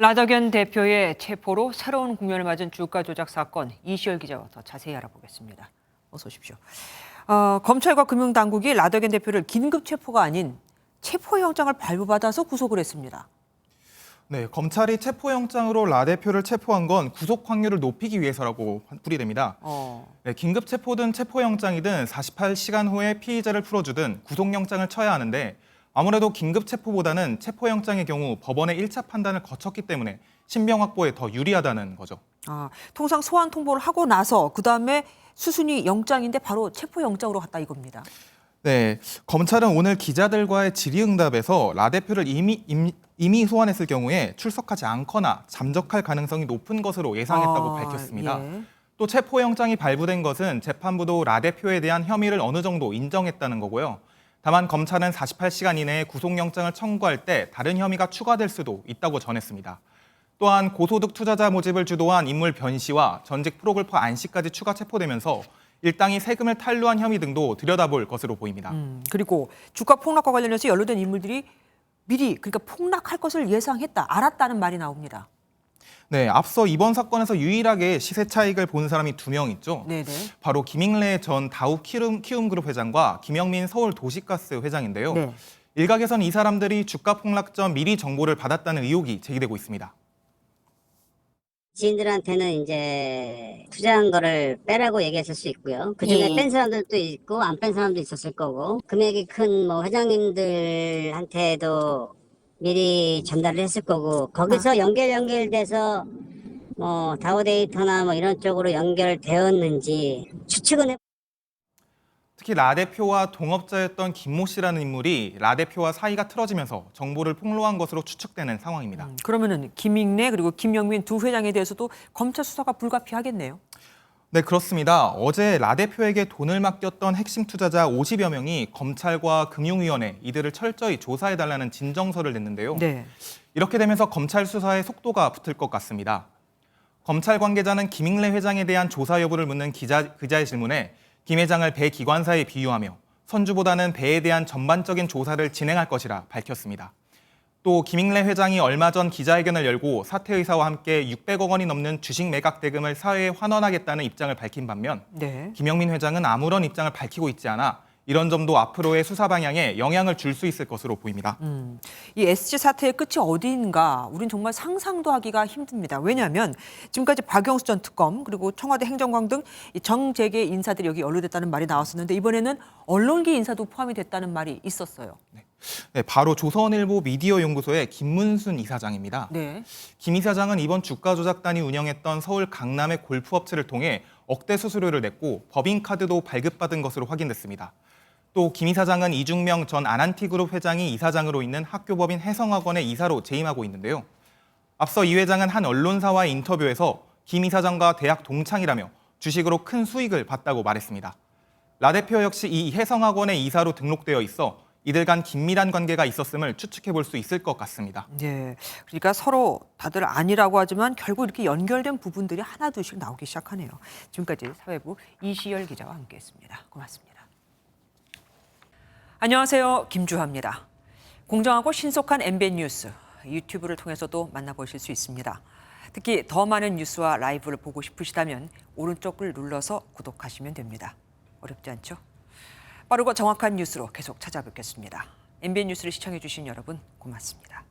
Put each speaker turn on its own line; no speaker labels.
라더견 대표의 체포로 새로운 국면을 맞은 주가 조작 사건, 이시열 기자와 더 자세히 알아보겠습니다. 어서 오십시오. 검찰과 금융당국이 라더견 대표를 긴급 체포가 아닌 체포영장을 발부받아서 구속을 했습니다.
네, 검찰이 체포영장으로 라 대표를 체포한 건 구속 확률을 높이기 위해서라고 풀이됩니다. 네, 긴급 체포든 체포영장이든 48시간 후에 피의자를 풀어주든 구속영장을 쳐야 하는데 아무래도 긴급 체포보다는 체포영장의 경우 법원의 1차 판단을 거쳤기 때문에 신병 확보에 더 유리하다는 거죠.
통상 소환 통보를 하고 나서 그다음에 수순이 영장인데 바로 체포영장으로 갔다 이겁니다.
네, 검찰은 오늘 기자들과의 질의응답에서 라 대표를 이미 소환했을 경우에 출석하지 않거나 잠적할 가능성이 높은 것으로 예상했다고 밝혔습니다.
예.
또 체포영장이 발부된 것은 재판부도 라 대표에 대한 혐의를 어느 정도 인정했다는 거고요. 다만 검찰은 48시간 이내에 구속영장을 청구할 때 다른 혐의가 추가될 수도 있다고 전했습니다. 또한 고소득 투자자 모집을 주도한 인물 변 씨와 전직 프로골퍼 안 씨까지 추가 체포되면서 일당이 세금을 탈루한 혐의 등도 들여다볼 것으로 보입니다.
그리고 주가 폭락과 관련해서 연루된 인물들이 미리 그러니까 폭락할 것을 예상했다, 알았다는 말이 나옵니다.
네, 앞서 이번 사건에서 유일하게 시세 차익을 본 사람이 2명 있죠.
네네.
바로 김잉래 전 다우 키움그룹 회장과 김영민 서울도시가스 회장인데요.
네.
일각에선 이 사람들이 주가 폭락 전 미리 정보를 받았다는 의혹이 제기되고 있습니다.
지인들한테는 이제 투자한 거를 빼라고 얘기했을 수 있고요. 그중에 뺀 사람들도 있고 안 뺀 사람도 있었을 거고, 금액이 큰 뭐 회장님들한테도 미리 전달을 했을 거고, 거기서 연결돼서 뭐 다우데이터나 뭐 이런 쪽으로 연결되었는지 추측은
특히 라 대표와 동업자였던 김모 씨라는 인물이 라 대표와 사이가 틀어지면서 정보를 폭로한 것으로 추측되는 상황입니다.
그러면은 김익래 그리고 김영민 두 회장에 대해서도 검찰 수사가 불가피하겠네요.
네, 그렇습니다. 어제 라 대표에게 돈을 맡겼던 핵심 투자자 50여 명이 검찰과 금융위원회 이들을 철저히 조사해달라는 진정서를 냈는데요.
네.
이렇게 되면서 검찰 수사에 속도가 붙을 것 같습니다. 검찰 관계자는 김잉래 회장에 대한 조사 여부를 묻는 기자의 질문에 김 회장을 배 기관사에 비유하며 선주보다는 배에 대한 전반적인 조사를 진행할 것이라 밝혔습니다. 또 김잉래 회장이 얼마 전 기자회견을 열고 사퇴 의사와 함께 600억 원이 넘는 주식 매각 대금을 사회에 환원하겠다는 입장을 밝힌 반면
네.
김영민 회장은 아무런 입장을 밝히고 있지 않아 이런 점도 앞으로의 수사 방향에 영향을 줄 수 있을 것으로 보입니다.
이 SG 사태의 끝이 어디인가 우린 정말 상상도 하기가 힘듭니다. 왜냐하면 지금까지 박영수 전 특검 그리고 청와대 행정관 등 정재계 인사들이 여기 연루됐다는 말이 나왔었는데 이번에는 언론계 인사도 포함이 됐다는 말이 있었어요.
네, 바로 조선일보 미디어연구소의 김문순 이사장입니다.
네.
김 이사장은 이번 주가 조작단이 운영했던 서울 강남의 골프업체를 통해 억대 수수료를 냈고 법인카드도 발급받은 것으로 확인됐습니다. 또 김 이사장은 이중명 전 아난티그룹 회장이 이사장으로 있는 학교법인 혜성학원의 이사로 재임하고 있는데요. 앞서 이 회장은 한 언론사와의 인터뷰에서 김 이사장과 대학 동창이라며 주식으로 큰 수익을 봤다고 말했습니다. 라 대표 역시 이 혜성학원의 이사로 등록되어 있어 이들 간 긴밀한 관계가 있었음을 추측해 볼 수 있을 것 같습니다.
네. 그러니까 서로 다들 아니라고 하지만 결국 이렇게 연결된 부분들이 하나둘씩 나오기 시작하네요. 지금까지 사회부 이시열 기자와 함께했습니다. 고맙습니다. 안녕하세요. 김주하입니다. 공정하고 신속한 MBN 뉴스 유튜브를 통해서도 만나보실 수 있습니다. 특히 더 많은 뉴스와 라이브를 보고 싶으시다면 오른쪽을 눌러서 구독하시면 됩니다. 어렵지 않죠? 빠르고 정확한 뉴스로 계속 찾아뵙겠습니다. MBN 뉴스를 시청해 주신 여러분 고맙습니다.